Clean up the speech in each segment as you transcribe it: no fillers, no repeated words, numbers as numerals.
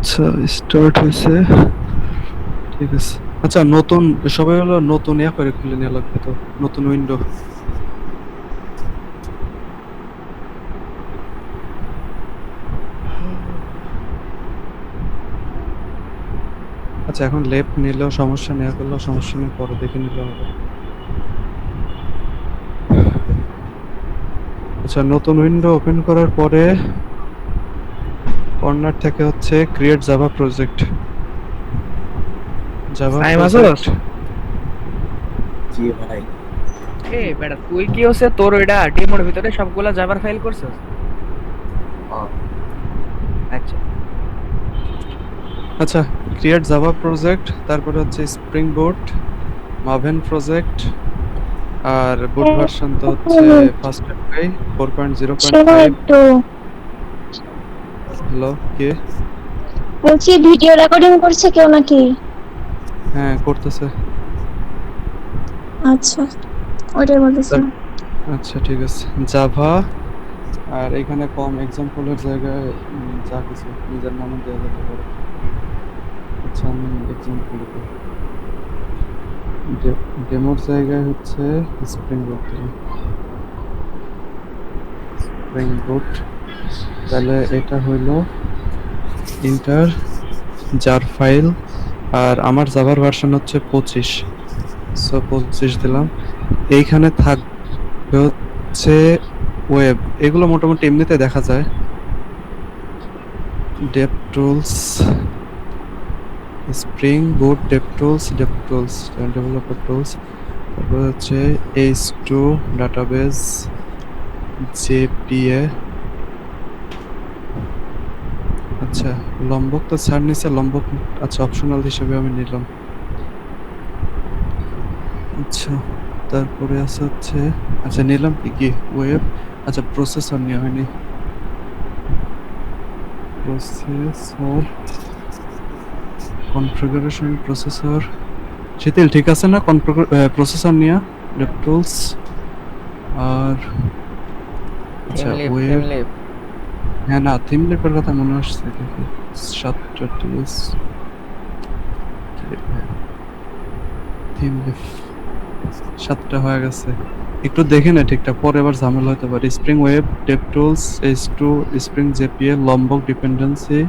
আচ্ছা, স্টার্ট হয়েছে। ঠিক আছে। আচ্ছা, নতুন সবাই হলো নতুন করে খুলে নেওয়া লাগবে তো, নতুন উইন্ডো। আচ্ছা, এখন লেফট নিলেও সমস্যা নেই, করলেও সমস্যা নেই, পরে দেখে নিলে হবে। আচ্ছা, নতুন উইন্ডো ওপেন করার পরে কর্নার থেকে হচ্ছে ক্রিয়েট জাভা প্রজেক্ট। জাভা সাইম আছোস? প্রজেক্ট। জি ভাই। এ বেটা তুই কি হচ্ছে তোর ওইটা ডেমোর ভিতরে সবগুলা জাভার ফাইল করছিস? হ্যাঁ। আচ্ছা আচ্ছা, ক্রিয়েট জাভা প্রজেক্ট, তারপরে হচ্ছে স্প্রিং বুট, মাভেন প্রজেক্ট, আর বুট ভার্সন তো হচ্ছে ফার্স্ট এমআই 4.0.5। শোনো একটু, হ্যালো, কে? বলছি ভিডিও রেকর্ডিং করছে কেউ নাকি? হ্যাঁ, করতেছে। আচ্ছা, ওটাই বলতেছিলাম। আচ্ছা, ঠিক আছে। জাভা, আর এখানে কম এক্সাম্পলের জায়গায় যা কিছু নিজের নামে দেওয়া যেতে পারে। আচ্ছা, আমি এক্সাম্পল দেবো। ডেমোর জায়গায় হচ্ছে স্প্রিং বুট দিলাম। স্প্রিং বুট, তাহলে এটা হইলো ইন্টার জার ফাইল, আর আমার জাভার ভার্সন হচ্ছে 25, সো 25 দিলাম। এইখানে থাকবে হচ্ছে ওয়েব, এগুলো মোটামুটি এমনিতে দেখা যায়। ডেভ টুলস, স্প্রিং বুট ডেভ টুলস, ডেভেলপার টুলস, তারপর হচ্ছে H2 ডাটাবেস, জেপিএ। আচ্ছা, লম্বক তো ছাড় নিছে, লম্বক আচ্ছা অপশনাল হিসেবে আমি নিলাম। আচ্ছা, তারপরে আছে হচ্ছে, আচ্ছা নিলাম কি কি ওয়েব। আচ্ছা, প্রসেসর নেওয়া হয়নি। প্রসেসর কনফিগারেশন, প্রসেসর শিথিল ঠিক আছে না? প্রসেসর নিয়া ডেভ টুলস, আর আচ্ছা থিম ওয়েব। লিপ হ্যাঁ, না থিম লেপের কথা মনে আসছে দেখি। 7টা টিএস থিম লেপ 7টা হয়ে গেছে। একটু দেখে নে ঠিকঠাক, পরে আবার ঝামেলা হতে পারে। Spring web dev tools, H2, spring JPA, Lombok dependency,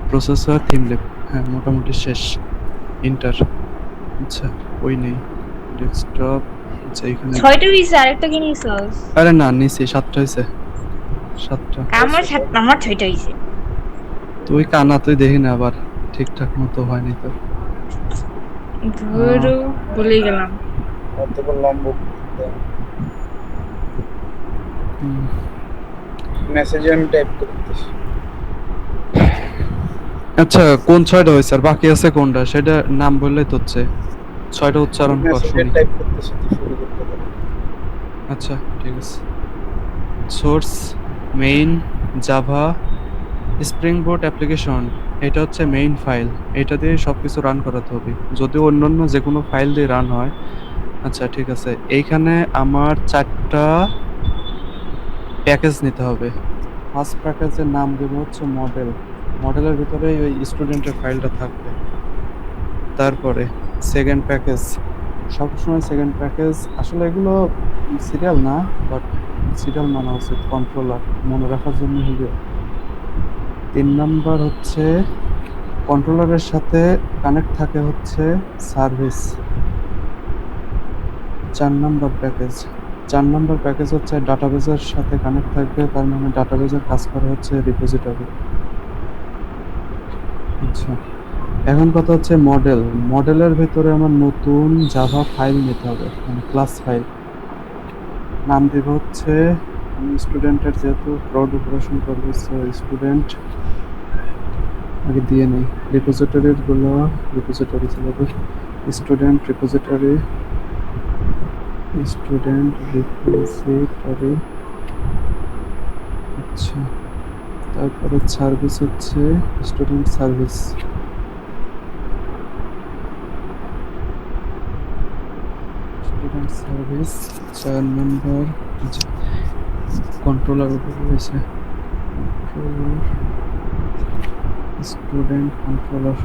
processor, Thymeleaf. হ্যাঁ, মোটামুটি শেষ। ইন্টার। আচ্ছা, ওই নেই ডেস্কটপ। আচ্ছা, এখানে ছয়টা হয়েছে, আরেকটা কি নিছস? আরে না, নিচে 7টা হয়েছে। 7টা। আমার ছয়টা হয়েছে। তুই কানা, তুই দেখি না আবার ঠিকঠাক মতো হয়নি তো। ধুরু, ভুলে গেলাম। অতগুলো লম্ব হুম, মেসেজে আমি টাইপ করতেছি। আচ্ছা, কোন 6টা হয়েছে আর বাকি আছে কোনটা সেটা নাম বললেই তো হচ্ছে। 6টা উচ্চারণ কর মেসেজে শুনি। টাইপ করতেছি তো শুরু করতে পারি। আচ্ছা, ঠিক আছে। সোর্স, মেইন, জাভা, স্প্রিং বুট অ্যাপ্লিকেশন, এটা হচ্ছে মেইন ফাইল। এটা দিয়ে সবকিছু রান করাতে হবে, যদিও অন্যান্য যে কোনো ফাইল দিয়ে রান হয়। আচ্ছা, ঠিক আছে। এইখানে আমার 4টা প্যাকেজ নিতে হবে। ফার্স্ট প্যাকেজের নাম দেবো হচ্ছে মডেল। মডেলের ভিতরে ওই স্টুডেন্টের ফাইলটা থাকবে। তারপরে সেকেন্ড প্যাকেজ, সবসময় সেকেন্ড প্যাকেজ, আসলে এগুলো সিরিয়াল না, বাট সিরিয়াল মানা উচিত, কন্ট্রোলার মনে রাখার জন্য হলে। 3 নাম্বার হচ্ছে কন্ট্রোলারের সাথে কানেক্ট থাকে হচ্ছে সার্ভিস। 4 নাম্বার প্যাকেজ হচ্ছে ডাটাবেজের সাথে কানেক্ট থাকবে, তার মানে ডাটাবেজের কাজ করে হচ্ছে রিপোজিটরি। আচ্ছা, এখন কথা হচ্ছে মডেল। মডেলের ভেতরে আমার নতুন জাভা ফাইল নিতে হবে, মানে ক্লাস ফাইল। নাম দিব হচ্ছে, আমি স্টুডেন্টের যেহেতু ক্রাউড অপারেশন করবো, স্টুডেন্ট আগে দিয়ে নেই। রিপোজিটরির গুলো রিপোজিটরি চালাবে। Student repository, student repository. আচ্ছা, তারপরে সার্ভিস হচ্ছে student service. Student service 4 number. Controller উপরে রয়েছে। Controller student controller.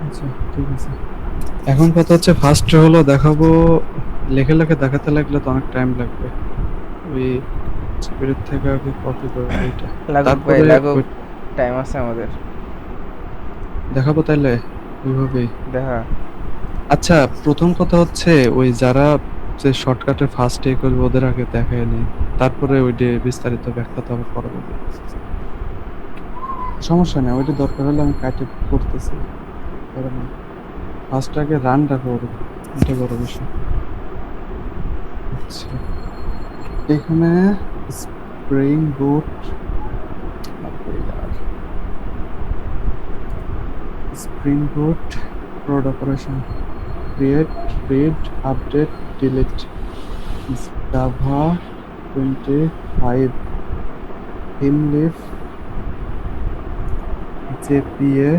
আচ্ছা ঠিক আছে। এখন কথা হচ্ছে ফার্স্ট হলো দেখাবো, লেখে লেখে দেখাতে লাগলে তো অনেক টাইম লাগবে। ওই স্পিরিট থেকে আগে কপি করে এটা, লাগুক ভাই তারপরে লাগুক, ওই টাইম আছে আমাদের। দেখাবো তাইলে ওইভাবেই। দেখা। আচ্ছা প্রথম কথা হচ্ছে ওই যারা যে শর্টকাটে ফার্স্ট এ করবে ওদের আগে দেখায় নেই, তারপরে ওইটা বিস্তারিত ব্যাখ্যা তো আবার করা যাবে। সমস্যা নেই, ওইটা দরকার হলে আমি কাটে করতেছি। ফার্স্ট আগে রানটা করব, এটা বড় বিষয়। আচ্ছা এখানে স্প্রিং বুট, স্প্রিং বুট প্রোড operation, create, read, update, delete, Java 25, Thymeleaf, JPA,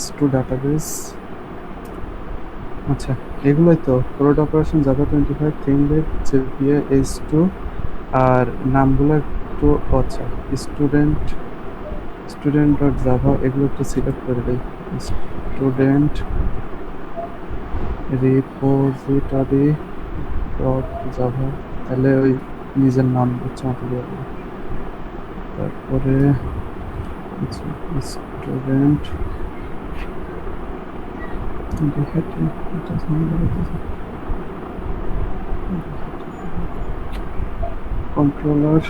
H2 database. আচ্ছা এগুলোই তো প্রোড operation, Java 25, Thymeleaf, JPA, H2। আর নামগুলো একটু আচ্ছা স্টুডেন্ট, স্টুডেন্ট ডট জাভা এগুলো একটু সিলেক্ট করে দিই। স্টুডেন্ট রিপোজিটরি ডট জাভা, তাহলে ওই নিজের নাম হচ্ছে মতো দিয়ে দেবো। তারপরে student controller,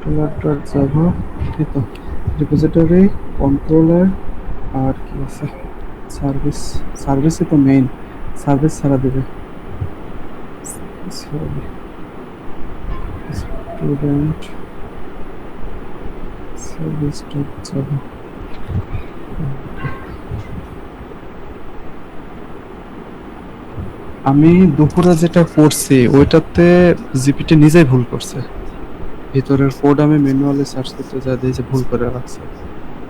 controller dot Java, এই তো রিপোজিটরি, কন্ট্রোলার, আর কি আছে সার্ভিস, সার্ভিসই তো মেইন, সার্ভিস ছাড়া দেবে। Student service dot Java. আমি দুপুরে যেটা করছি ওইটাতে জিপিটি নিজেই ভুল করছে, ভিতরের কোড আমি ম্যানুয়ালি সার্চ করতে যা দিয়েছে ভুল করে রাখছে।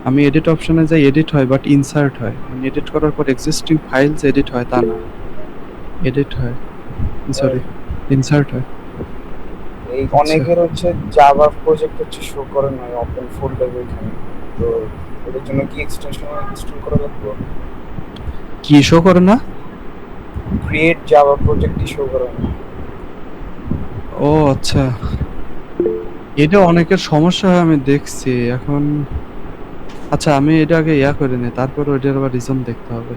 আমি এডিট অপশনে যাই, এডিট হয় বাট ইনসার্ট হয়, মানে এডিট করার পর এক্সিস্টিং ফাইলস এডিট হয় তা না, এডিট হয়, সরি ইনসার্ট হয়। এই অনেকের হচ্ছে জাভা প্রজেক্ট হচ্ছে শো করে না ওপেন ফোল্ডার ওইখানে, তো এটার জন্য কি এক্সটেনশন ইনস্টল করা লাগবে? কি শো করে না? ক্রিয়েট জাভা প্রজেক্টই শো করে না। ও আচ্ছা, এটা অনেকের সমস্যা হয় আমি দেখছি এখন। আচ্ছা আমি এটা আগে করে নিই, তারপর ওইটার আবার রিজন দেখতে হবে।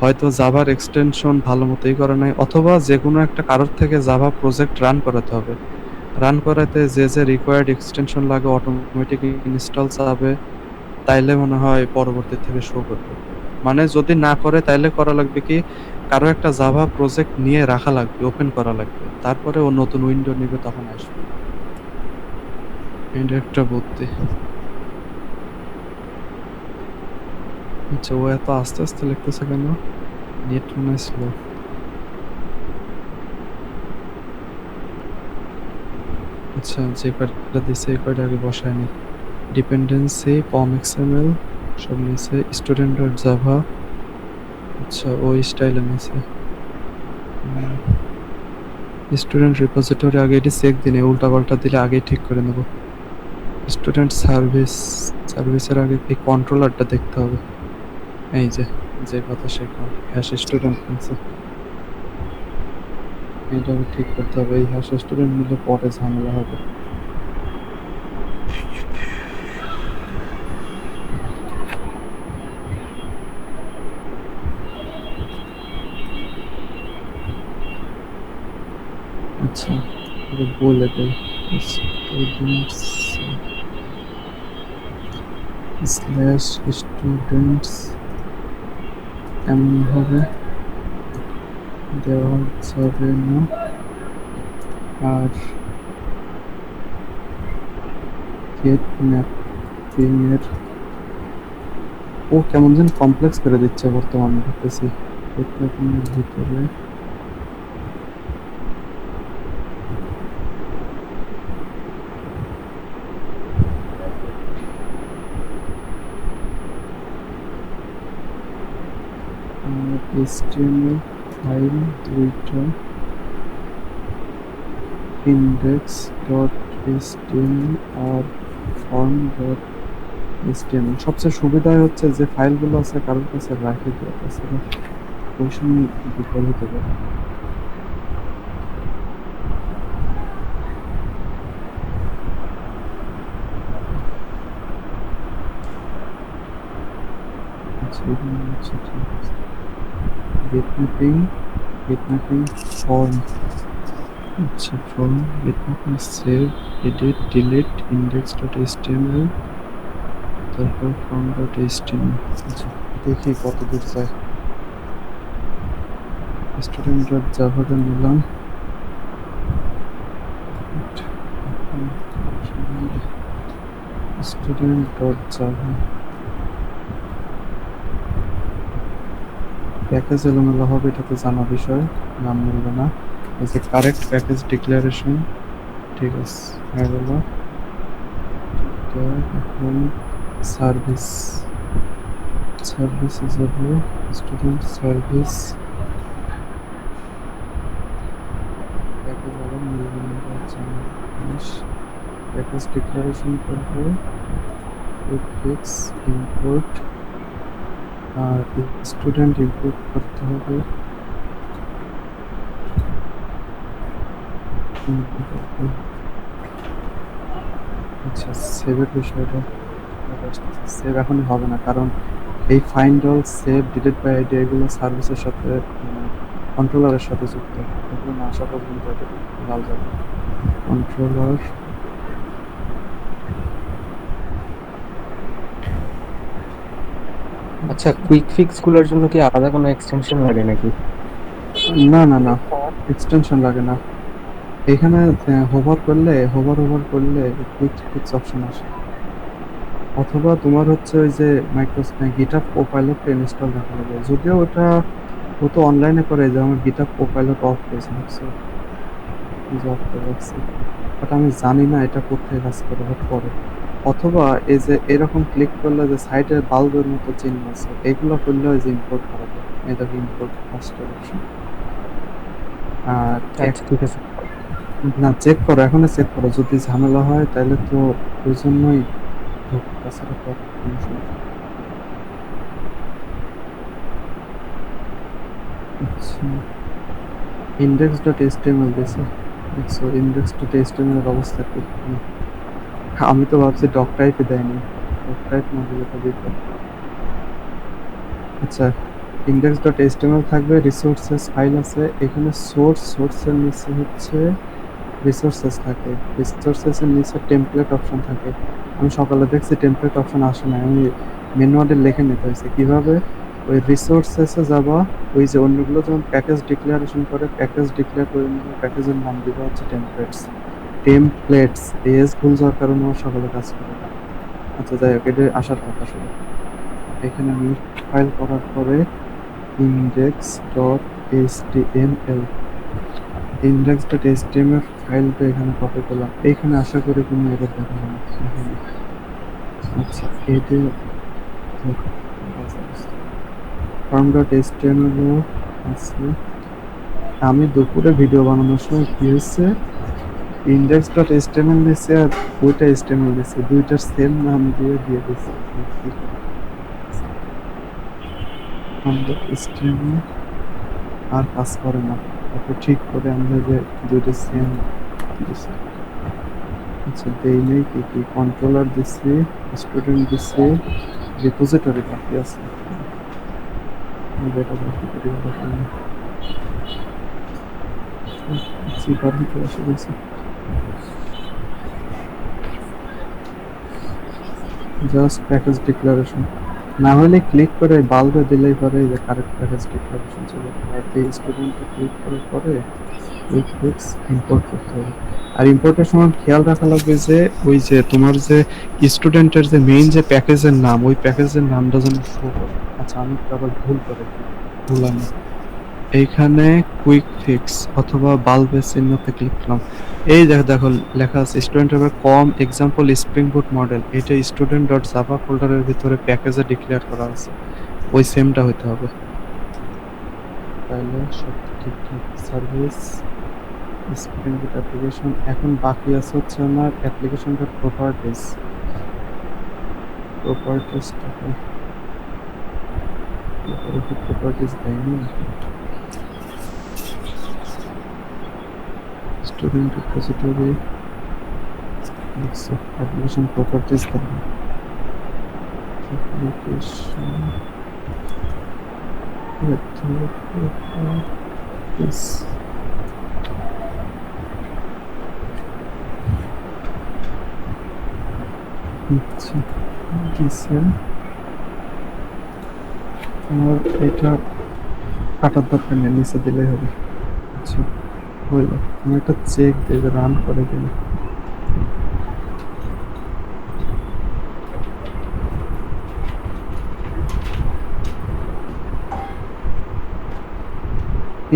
হয়তো জাভার এক্সটেনশন ভালো মতোই করে নাই, অথবা যে কোনো একটা কারোর থেকে জাভা প্রজেক্ট রান করাতে হবে। রান করাতে যে যে রিকোয়ার্ড এক্সটেনশন লাগে অটোমেটিক ইনস্টল যাবে, তাইলে মনে হয় পরবর্তী থেকে শো করবে। মানে যদি না করে তাইলে করা লাগবে কি, কারো একটা জাভা প্রজেক্ট নিয়ে রাখা লাগবে, ওপেন করা লাগবে, তারপরে ও নতুন উইন্ডো নিবে তখন আসবে। এটা একটা বুদ্ধি। আচ্ছা ও এত আস্তে আস্তে লিখতেছে কেন? নেট মনে হয় স্লো। আচ্ছা যে কয়টা দিছে এই কয়টা আগে বসায়নি। ডিপেন্ডেন্সি, পম এক্সএমএল সব নিয়েছে, স্টুডেন্ট ডট জাভা, আচ্ছা ওই স্টাইলে নিয়েছে। স্টুডেন্ট রিপোজিটরি আগে এটি চেক দিনে, উল্টা পাল্টা দিলে আগেই ঠিক করে নেব। স্টুডেন্ট সার্ভিস, সার্ভিসের আগে এই কন্ট্রোলারটা দেখতে হবে, এই যে যে কথা শেখা হ্যাশ স্টুডেন্ট নিয়েছে, এটা ঠিক করতে হবে। এই হ্যাশ স্টুডেন্ট নিলে পরে ঝামেলা হবে। আচ্ছা এটা বলে দেয় স্টুডেন্টস স্ল্যাশ স্টুডেন্টস এমনভাবে দেওয়া যাবে না। আর গেট ম্যাপিং এর ও কেমন যেন কমপ্লেক্স করে দিচ্ছে বর্তমানে দেখতেছি। গেট ম্যাপিং এর ভিতরে HTML ফাইল দুইটা index.html আর form.html সবচেয়ে সুবিধা হচ্ছে যে ফাইলগুলো আছে কারোর কাছে রাখে দেওয়া তাছাড়া ওই সময় বিপদ হতে পারে। আচ্ছা এখানে হচ্ছে ঠিক আছে গেটম্যাপিং ফর্ম আচ্ছা form get mapping save edit delete index.html তারপর form.html আচ্ছা দেখি কত দূর যায় student.java নিলাম student.java প্যাকেজ এলোমেলো হবে এটা তো জানা বিষয় নাম মিলবে না এই যে কারেক্ট প্যাকেজ ডিক্লারেশন ঠিক আছে হয়ে গেল তো এখন সার্ভিস হিসাবে স্টুডেন্ট সার্ভিস প্যাকেজ আবার মিলবে না প্যাকেজ ডিক্লারেশন করবে ফিক্স ইম্পোর্ট আর স্টুডেন্ট ইম্পোর্ট করতে হবে আচ্ছা সেভের বিষয়টা সেভ এখনই হবে না কারণ এই find all save delete by ID এগুলো সার্ভিসের সাথে কন্ট্রোলারের সাথে যুক্ত এগুলো না আসা পর্যন্ত লাল যাবে কন্ট্রোলার আচ্ছা, কুইক ফিক্স গুলোর জন্য কি আলাদা কোনো এক্সটেনশন লাগে নাকি? না এক্সটেনশন লাগে না এখানে হোভার করলে কুইক ফিক্স অপশন আসে অথবা তোমার হচ্ছে ওই যে মাইক্রোসফট গিটহাব কোপাইলটটা ইনস্টল রাখা লাগবে যদিও ওটা ও তো অনলাইনে করে যে আমার গিটহাব কোপাইলট অফ হয়েছে অফ করে রাখছি বাট আমি জানি না এটা কোথায় কাজ করে বাট করে অথবা এই যে এরকম ক্লিক করলে যে সাইডে বাল্বের মতো চিহ্ন আছে এগুলো করলে ওই যে ইম্পোর্ট করা যায় এটাকে ইম্পোর্ট ফার্স্ট অপশন আর আচ্ছা ঠিক আছে। না চেক করো এখনই চেক করো যদি ঝামেলা হয় তাহলে তো ওই জন্যই তাছাড়া তো আর কোনো সমস্যা নেই। আচ্ছা index.html দিয়েছে দেখছো index.html এর অবস্থা কি আমি তো ভাবছি ডক টাইপে দেয়নি ডক টাইপ না দিলে তো বিপদ আচ্ছা index.html থাকবে রিসোর্সেস ফাইল আছে এখানে সোর্সের নিচে হচ্ছে রিসোর্সেস থাকে রিসোর্সেসের নিচে টেমপ্লেট অপশন থাকে আমি সকালে দেখছি টেমপ্লেট অপশন আসে না আমি ম্যানুয়ালে লিখে নিতে হয়েছে কিভাবে ওই রিসোর্সেসে যাবা ওই যে অন্যগুলো যেমন প্যাকেজ ডিক্লারেশন করে প্যাকেজ ডিক্লেয়ার করে নিবে প্যাকেজের নাম দিবা হচ্ছে টেমপ্লেটস এস ভুল যাওয়ার কারণে আমার সকালে কাজ করে না আচ্ছা যাই হোক এটা আসার কথা শুধু এখানে নিউ ফাইল করার পরে index.html ফাইলটা এখানে কপি করলাম এইখানে আশা করি কোনো এরর দেখা যাবে না এখানে। আচ্ছা এতে form.html আছে আমি দুপুরে ভিডিও বানানোর সময় কি হয়েছে index.html দিয়েছে আর ওইটা html দিয়েছে দুইটার সেম নাম দিয়ে দিয়েছে form.html আর কাজ করে না ওকে ঠিক করে আমরা যে দুইটা সেম দিছি আচ্ছা দেই নেই কি কন্ট্রোলার দিছি স্টুডেন্ট দিছি রিপোজিটরি বাকি আছে এটা বাকি করি সিপার ভিতরে এসে গেছে জাস্ট প্যাকেজ ডিক্লারেশন না হলে ক্লিক করে বাল্বে দিলেই পরে যে কারেক্ট প্যাকেজ ডিক্লারেশন চলে আর এই স্টুডেন্টকে ক্লিক করার পরে কুইক ফিক্স ইম্পোর্ট করতে হবে আর ইম্পোর্টের সময় খেয়াল রাখা লাগবে যে ওই যে তোমার যে স্টুডেন্টের যে মেইন যে প্যাকেজের নাম ওই প্যাকেজের নামটা যেন শো করে আচ্ছা আমি তো আবার ভুল এইখানে কুইক ফিক্স অথবা বাল্বের চিহ্নতে ক্লিক করলাম এই দেখো লেখা আছে স্টুডেন্ট এর কম এক্সাম্পল স্প্রিং বুট মডেল এটা student.java ফোল্ডারের ভিতরে প্যাকেজে ডিক্লেয়ার করা আছে ওই সেমটা হতে হবে তাহলে সব ঠিকঠাক সার্ভিস স্প্রিং বুট অ্যাপ্লিকেশন। এখন বাকি আছে হচ্ছে আমার অ্যাপ্লিকেশনটার প্রপার্টিজটাকে প্রপার্টিজ দেয়নি। স্টুডেন্ট রিপোজিটরি অ্যাপ্লিকেশন প্রপার্টিজ দেয়নি। অ্যাপ্লিকেশন প্রপার্টিজ আচ্ছা দিছে। আমার এটা কাটার দরকার নেই, নিচে দিলেই হবে। আচ্ছা হইল। আমি একটা চেক দিয়ে রান করে দিই।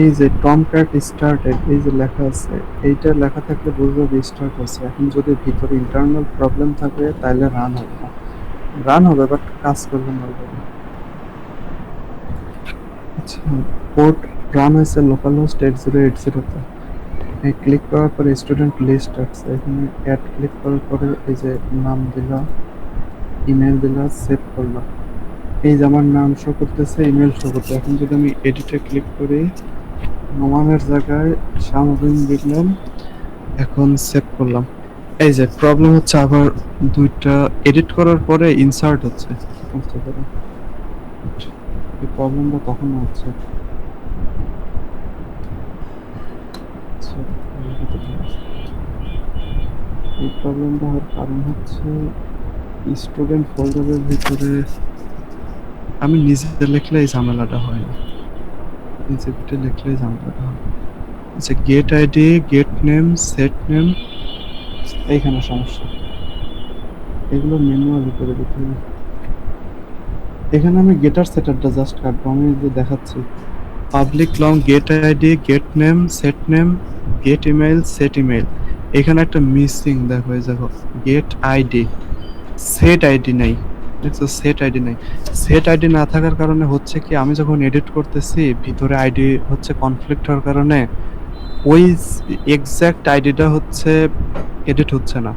এই যে টমক্যাট স্টার্টেড এই যে লেখা আছে, এইটা লেখা থাকলে বুঝবো যে স্টার্ট হচ্ছে। এখন যদি ভিতরে ইন্টারনাল প্রবলেম থাকে তাহলে রান হবে না, রান হবে বাট কাজ করবে না। আচ্ছা পোর্ট রান হয়েছে লোকাল হোস্ট 8080 তে। ক্লিক করার পরে স্টুডেন্ট লিস্ট আসছে, এখানে অ্যাড ক্লিক করার পরে এই যে নাম দিলাম, ইমেল দিলাম, সেভ করলাম। এই যে আমার নাম শো করতেছে, ইমেল শো করতে। এখন যদি আমি এডিটে ক্লিক করি, নোমানের জায়গায় শামুদ্দিন লিখলাম, এখন সেভ করলাম। এই যে প্রবলেম হচ্ছে আবার দুইটা এডিট করার পরে ইনসার্ট হচ্ছে। বুঝতে পারো এই প্রবলেমটা তখন হচ্ছে। আচ্ছা, এই প্রবলেমটা হওয়ার কারণ হচ্ছে স্টুডেন্ট ফোল্ডারের ভিতরে আমি নিজে লিখলে এই ঝামেলাটা হয় না, নিজে লিখলে এই ঝামেলাটা হয়। আচ্ছা get ID, get name, set name, এইখানে সমস্যা। এগুলো ম্যানুয়ালি করে দিতে হবে। এখানে আমি গেটার সেটারটা জাস্ট কাটবো। আমি যে দেখাচ্ছি public long get ID, get name, set name, get email, set email. এখানে একটা মিসিং দেখো, এই দেখো গেট আইডি, সেট আইডি নাই। দেখছো সেট আইডি নাই। সেট আইডি না থাকার কারণে হচ্ছে কি, আমি যখন এডিট করতেছি ভিতরে আইডি হচ্ছে কনফ্লিক্ট হওয়ার কারণে ওই এক্সাক্ট আইডিটা হচ্ছে এডিট হচ্ছে না।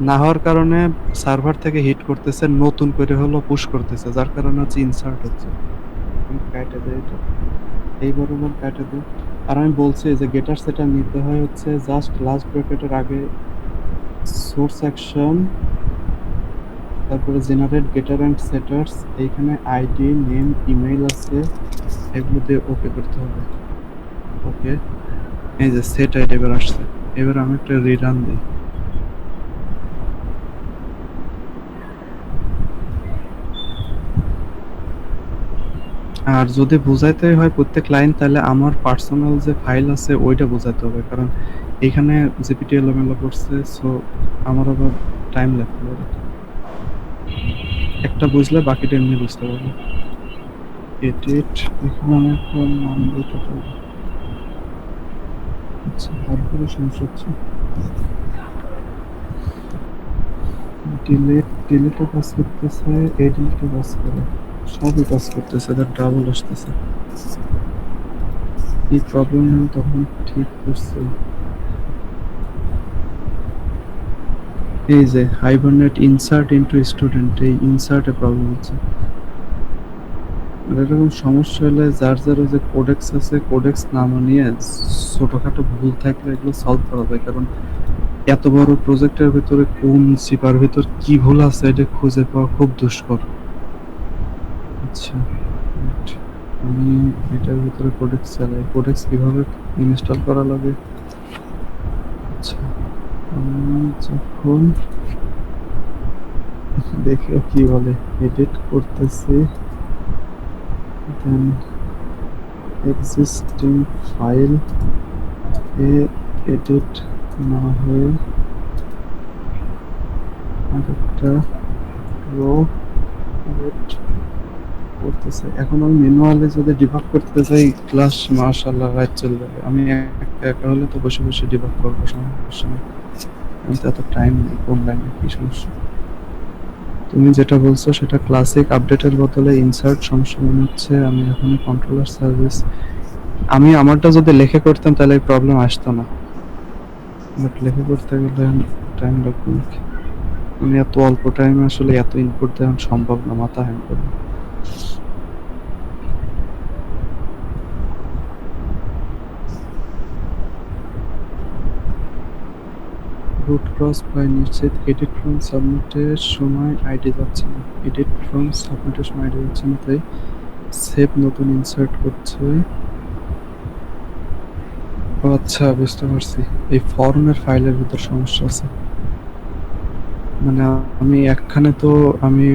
না হওয়ার কারণে সার্ভার থেকে হিট করতেছে, নতুন করে হলো পুশ করতেছে, যার কারণে হচ্ছে ইনসার্ট হচ্ছে। আমি কাটে দেই এটা, এইবার আমার কাটে দেই। আর আমি বলছি যে গেটার সেটা নিতে হয় হচ্ছে জাস্ট লাস্ট ব্র্যাকেটের আগে সোর্স অ্যাকশন, তারপরে জেনারেট গেটার অ্যান্ড সেটার্স, এইখানে আইডি, নেম, ইমেইল আছে, এগুলো দিয়ে ওকে করতে হবে। ওকে, এই যে সেট আইডি এবার আসছে। এবার আমি একটা রিরান দিই। আর যদি বোঝাইতে হয় প্রত্যেক লাইন, তাহলে আমার পার্সোনাল যে ফাইল আছে ওইটা বোঝাতে হবে, কারণ এখানে জিপিটি এলোমেলো করছে, সো আমার আবার টাইম লাগতে পারে। একটা বুঝলে বাকিটা এমনি বুঝতে পারবো। এডিট, এখানে আমি একটা নাম দিতে পারবো। আচ্ছা তারপরে সমস্যা হচ্ছে ডিলিটও কাজ করতেছে, এডিটও কাজ করে, সবই কাজ করতেছে, তার ডাবল আসতেছে। এই প্রবলেম আমি তখন ঠিক করছি। এই যে হাইবারনেট ইনসার্ট ইনটু স্টুডেন্ট, এই ইনসার্টে প্রবলেম হচ্ছে। এরকম সমস্যা হলে যার যে কোডেক্স আছে, কোডেক্স নাম নিয়ে ছোটখাটো ভুল থাকলে এগুলো সলভ করা যায়, কারণ এত বড় প্রজেক্টের ভিতরে কোন চিপার ভিতর কি ভুল আছে এটা খুঁজে পাওয়া খুব দুষ্কর। আচ্ছা আমি এটার ভিতরে কোডেক্স চালাই, কোডেক্স কিভাবে ইনস্টল করা লাগে। আচ্ছা আমি যখন দেখে কি বলে এডিট করতেছি, দেন এক্সিস্টিং ফাইল এ এডিট না হয়ে আরেকটা রো এডিট করতেছে। এখন আমি ম্যানুয়ালি যদি ডিবাগ করতে চাই ক্লাস মাশাআল্লাহ রাইট চলে যাবে। আমি একা হলে তো বসে বসে ডিবাগ করবো, সমস্যা নেই। আমি তো এত টাইম নেই, কোন লাইনে কি সমস্যা। তুমি যেটা বলছো সেটা ক্লাসিক আপডেটের বদলে ইনসার্ট সমস্যা মনে হচ্ছে। আমি এখন কন্ট্রোলার সার্ভিস, আমি আমারটা যদি লিখে করতাম তাহলে এই প্রবলেম আসতো না। বাট লেখা করতে গেলে টাইম লাগবে নাকি? মানে এত অল্প টাইমে আসলে এত ইনপুট দেওয়া সম্ভব না, মাথা হ্যাং করবে। রুট ক্রস বাই নিশ্চিত এডিট ফ্রম সাবমিটের সময় আইডি যাচ্ছে না, এডিট ফ্রম সাবমিটের সময় আইডি যাচ্ছে না, তাই সেভ নতুন ইনসার্ট করছে। ও আচ্ছা, বুঝতে পারছি, এই ফর্মের ফাইলের ভিতর সমস্যা আছে। মানে আমি একখানে তো আমি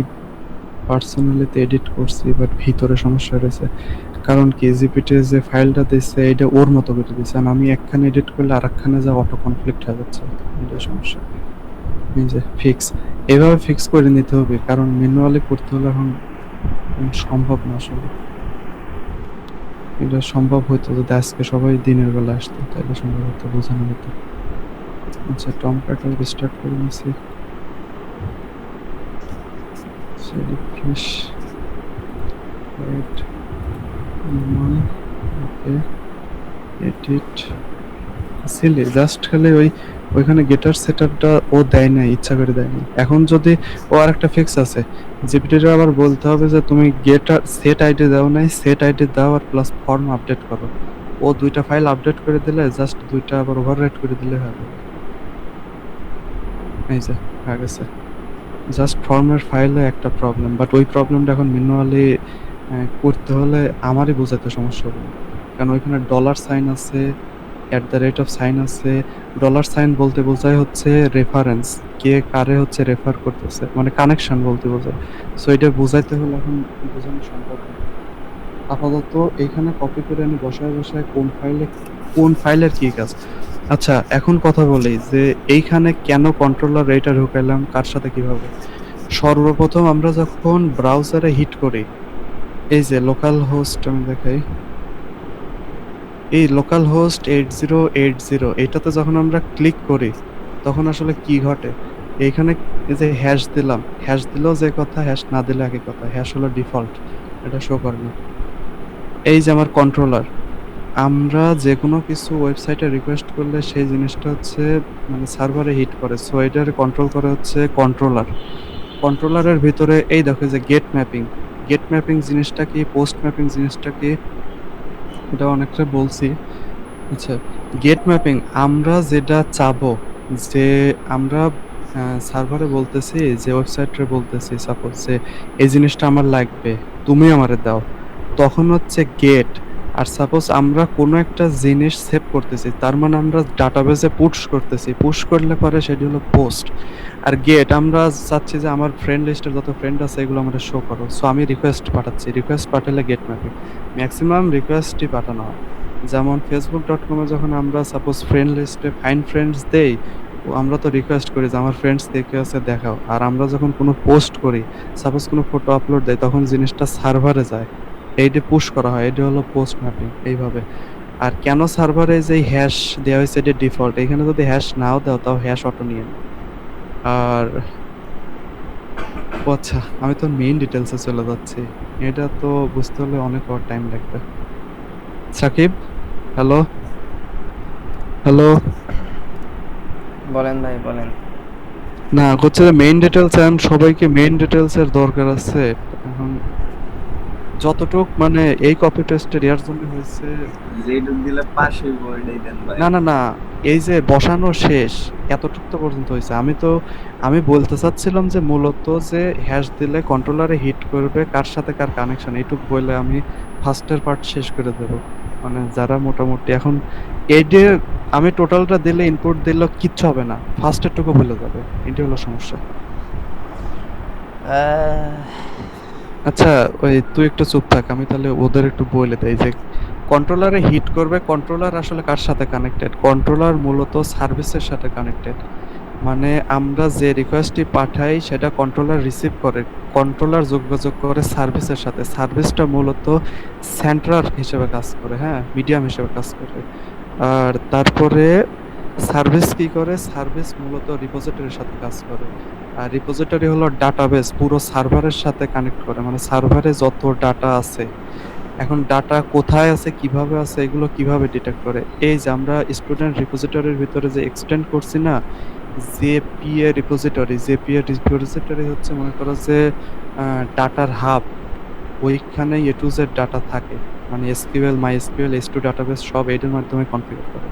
পার্সোনালিতে এডিট করছি, বাট ভিতরে সমস্যা রয়েছে। কারণ কি, জিপিটি যে ফাইলটা দিচ্ছে এটা ওর মতো করে দিচ্ছে, আর আমি একখানে এডিট করলে আর একখানে যা অটো কনফ্লিক্ট হয়ে যাচ্ছে, এটা সমস্যা। এই যে ফিক্স, এভাবে ফিক্স করে নিতে হবে, কারণ ম্যানুয়ালি করতে হলে এখন সম্ভব না আসলে। এটা সম্ভব হইতো যদি আজকে সবাই দিনের বেলা আসতো, তাহলে সম্ভব হতো, বোঝানো হতো। আচ্ছা, টম প্যাকেল রিস্টার্ট করে নিছি। রিফ্রেশ, রাইট, ওকে, এডিট সিলি, জাস্ট খালি ওইখানে গেটার সেটআপটা ও দেয় না, ইচ্ছা করে দেয়নি। এখন যদি ও আর একটা ফিক্স আছে, জিপিটির আবার বলতে হবে যে তুমি গেটার সেট আইডি দাও নাই, সেট আইডি দাও আর প্লাস ফর্ম আপডেট করো। ও দুইটা ফাইল আপডেট করে দিলে জাস্ট দুইটা আবার ওভাররাইট করে দিলে হয়ে যাবে। এই যে হয়ে গেছে। জাস্ট ফর্মের ফাইলে একটা প্রবলেম, বাট ওই প্রবলেমটা এখন ম্যানুয়ালি করতে হলে আমারই বোঝাতে সমস্যা হবে, কারণ ওইখানে ডলার সাইন আছে, @সাইন আছে। ডলার সাইন বলতে বোঝায় হচ্ছে রেফারেন্স, কে কারে হচ্ছে রেফার করতেছে, মানে কানেকশন বলতে বোঝায়। সো এটা বোঝাইতে হলে এখন বোঝানো সম্ভব না। আপাতত এইখানে কপি করে আমি বসায় বসায় কোন ফাইলের কি কাজ। আচ্ছা, এখন কথা বলি যে এইখানে কেন কন্ট্রোলার এটা ঢুকাইলাম, কার সাথে কিভাবে। সর্বপ্রথম আমরা যখন ব্রাউজারে হিট করি, এই যে লোকাল হোস্ট, আমি দেখাই, এই লোকাল হোস্ট 8080, এটাতে যখন আমরা ক্লিক করি তখন আসলে কি ঘটে, এইখানে এই যে হ্যাশ দিলাম, হ্যাশ দিলেও যে কথা, হ্যাশ না দিলে একই কথা, হ্যাশ হলো ডিফল্ট, এটা শো করে না। এই যে আমার কন্ট্রোলার, আমরা যে কোনো কিছু ওয়েবসাইটে রিকোয়েস্ট করলে সেই জিনিসটা হচ্ছে মানে সার্ভারে হিট করে, সো এটার কন্ট্রোল করে হচ্ছে কন্ট্রোলার। কন্ট্রোলারের ভিতরে এই দেখো যে গেট ম্যাপিং জিনিসটা কি, পোস্ট ম্যাপিং জিনিসটা কি, এটা অনেকটা বলছি। আচ্ছা, গেট ম্যাপিং আমরা যেটা চাবো, যে আমরা সার্ভারে বলতেছি, যে ওয়েবসাইটে বলতেছি সাপোজ যে এই জিনিসটা আমার লাগবে, তুমি আমারে দাও, তখন হচ্ছে গেট। আর সাপোজ আমরা কোনো একটা জিনিস সেভ করতেছি, তার মানে আমরা ডাটাবেসে পুশ করলে পরে সেটি হলো পোস্ট। আর গেট আমরা চাচ্ছি যে আমার ফ্রেন্ড লিস্টের যত ফ্রেন্ড আছে এগুলো আমাদের শো করো, সো আমি রিকোয়েস্ট পাঠাচ্ছি, রিকোয়েস্ট পাঠালে গেট ম্যাপিং। ম্যাক্সিমাম রিকোয়েস্টই পাঠানো হয়। যেমন facebook.com-এ যখন আমরা সাপোজ ফ্রেন্ড লিস্টে ফাইন্ড ফ্রেন্ডস দেই, আমরা তো রিকোয়েস্ট করি যে আমার ফ্রেন্ডস কে কে আছে দেখাও। আর আমরা যখন কোনো পোস্ট করি, সাপোজ কোনো ফটো আপলোড দেই, তখন জিনিসটা সার্ভারে যায়, এইটা পুশ করা হয়, এটা হলো পোস্ট ম্যাপিং এইভাবে। আর কেন সার্ভারে যে হ্যাশ দেওয়া হয়েছে এটা ডিফল্ট, এখানে যদি হ্যাশ নাও দাও তাও হ্যাশ অটো নিয়ে নেয়। আর ও আচ্ছা, আমি তো মেইন ডিটেলসে চলে যাচ্ছি, এটা তো বুঝতে হলে অনেক টাইম লাগবে। Sakib, hello hello. বলেন ভাই বলেন। না, হচ্ছে মেইন ডিটেলস, এখন সবাইকে মেইন ডিটেলস এর দরকার আছে এখন। যতটুক মানে এই কপি টেস্টের ইয়ার জন্য হয়েছে, যেটুক দিলে পাশে বইটাই দেন ভাই। না না না, এই যে বসানো শেষ এতটুক তো পর্যন্ত হয়েছে। আমি বলতে চাচ্ছিলাম যে মূলত যে হ্যাশ দিলে কন্ট্রোলারে হিট করবে, কার সাথে কার কানেকশন, এইটুক বলে আমি ফার্স্টের পার্ট শেষ করে দেব। মানে যারা মোটামুটি এখন এই যে আমি টোটালটা দিলে ইনপুট দিলে কিচ্ছু হবে না, ফার্স্টের টুকু ভুলে যাবে, এটি হলো সমস্যা। আচ্ছা, ওই তুই একটু চুপ থাক, আমি তাহলে ওদের একটু বলে দেই যে কন্ট্রোলারে হিট করবে। কন্ট্রোলার আসলে কার সাথে কানেক্টেড, কন্ট্রোলার মূলত সার্ভিসের সাথে কানেক্টেড। মানে আমরা যে রিকোয়েস্টটি পাঠাই সেটা কন্ট্রোলার রিসিভ করে, কন্ট্রোলার যোগাযোগ করে সার্ভিসের সাথে, সার্ভিসটা মূলত সেন্ট্রাল হিসেবে কাজ করে, হ্যাঁ, মিডিয়াম হিসেবে কাজ করে। আর তারপরে সার্ভিস কি করে, সার্ভিস মূলত রিপোজিটরির সাথে কাজ করে। আর রিপোজিটরি হলো ডাটাবেস, পুরো সার্ভারের সাথে কানেক্ট করে, মানে সার্ভারে যত ডাটা আছে এখন ডাটা কোথায় আছে, কিভাবে আছে, এগুলো কিভাবে ডিটেক্ট করে? এই যে আমরা স্টুডেন্ট রিপোজিটরির ভিতরে যে এক্সটেন্ড করছি না, জেপিএ রিপোজিটরি। জেপিএ রিপোজিটরি হচ্ছে মনে করো যে ডাটার হাব। ওইখানে এ টু জেড ডাটা থাকে, মানে এসকিউএল, মাই এসকিউএল, এস2 ডাটাবেস সব এটার মাধ্যমে কনফিগার করে।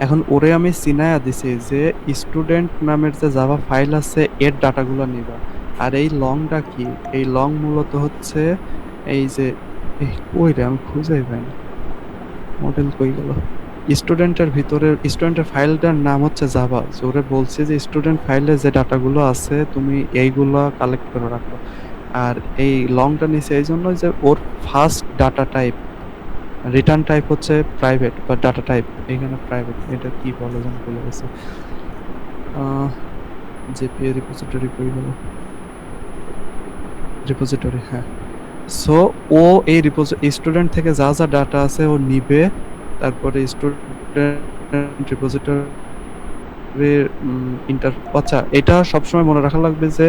এখন ওরে আমি চিনায়া দিছি যে স্টুডেন্ট নামের যে জাভা ফাইল আছে এর ডাটাগুলো নিবা। আর এই লংটা কি? এই লং মূলত হচ্ছে এই যে কই রে, আমি খুঁজেই পাই না, মডেল কই গেল? স্টুডেন্টের ভিতরে স্টুডেন্টের ফাইলটার নাম হচ্ছে জাভা। ওরে বলছি যে স্টুডেন্ট ফাইলে যে ডাটাগুলো আছে তুমি এইগুলো কালেক্ট করে রাখো। আর এই লংটা নিচে এই জন্য যে ওর first data type, return type হচ্ছে প্রাইভেট বা ডাটা টাইপ, এখানে প্রাইভেট। এটা কি বলে যেন ভুলে গেছে। জেপিএ রিপোজিটরি কই গেল? রিপোজিটরি, হ্যাঁ। সো ও এই স্টুডেন্ট থেকে যা যা ডাটা আছে ও নিবে, তারপরে স্টুডেন্ট রিপোজিটরি আচ্ছা, এটা সবসময় মনে রাখা লাগবে যে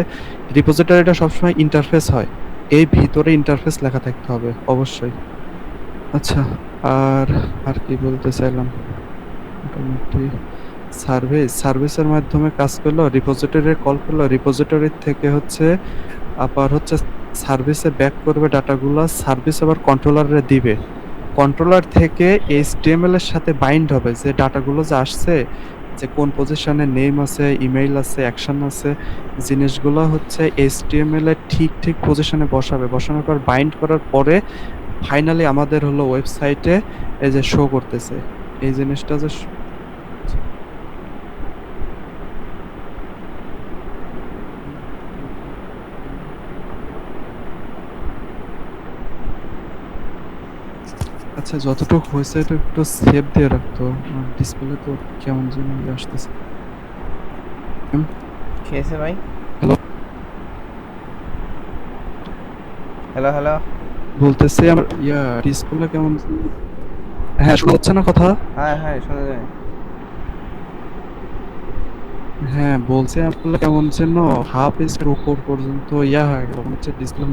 রিপোজিটরিটা সবসময় ইন্টারফেস হয়, এই ভিতরে ইন্টারফেস লেখা থাকতে হবে অবশ্যই। আচ্ছা, আর আর কি বলতে চাইলাম, মোটামুটি সার্ভিসের মাধ্যমে কাজ করলো, রিপোজিটরি কল করলো, রিপোজিটরি থেকে হচ্ছে আবার হচ্ছে সার্ভিসে ব্যাক করবে ডাটাগুলো, সার্ভিস আবার কন্ট্রোলারে দিবে, কন্ট্রোলার থেকে এইচটিএমএল এর সাথে বাইন্ড হবে যে ডাটাগুলো যে আসছে, যে কোন পজিশনে নেম আছে, ইমেইল আছে, অ্যাকশন আছে, জিনিসগুলো হচ্ছে এইচটিএমএল এর ঠিক ঠিক পজিশনে বসাবে। বসানোর পর বাইন্ড করার পরে ফাইনালি আমাদের হলো ওয়েবসাইটে এই যে শো করতেছে এই জিনিসটা যে আচ্ছা, যতটুকু হয়েছে এটা একটু সেভ দিয়ে রাখতো। ডিসপ্লে তো কেমন যেন আসতেছে। খেয়েছে ভাই? Hello, hello hello. বলতেছি আমার ডিসপ্লে কেমন। হ্যাঁ, শোনা যাচ্ছে না কথা? হ্যাঁ হ্যাঁ শোনা যায়। হ্যাঁ, বলছি আপনার কেমন যেন হাফ এর উপর পর্যন্ত হয়ে গেল, মনে হচ্ছে ডিসপ্লে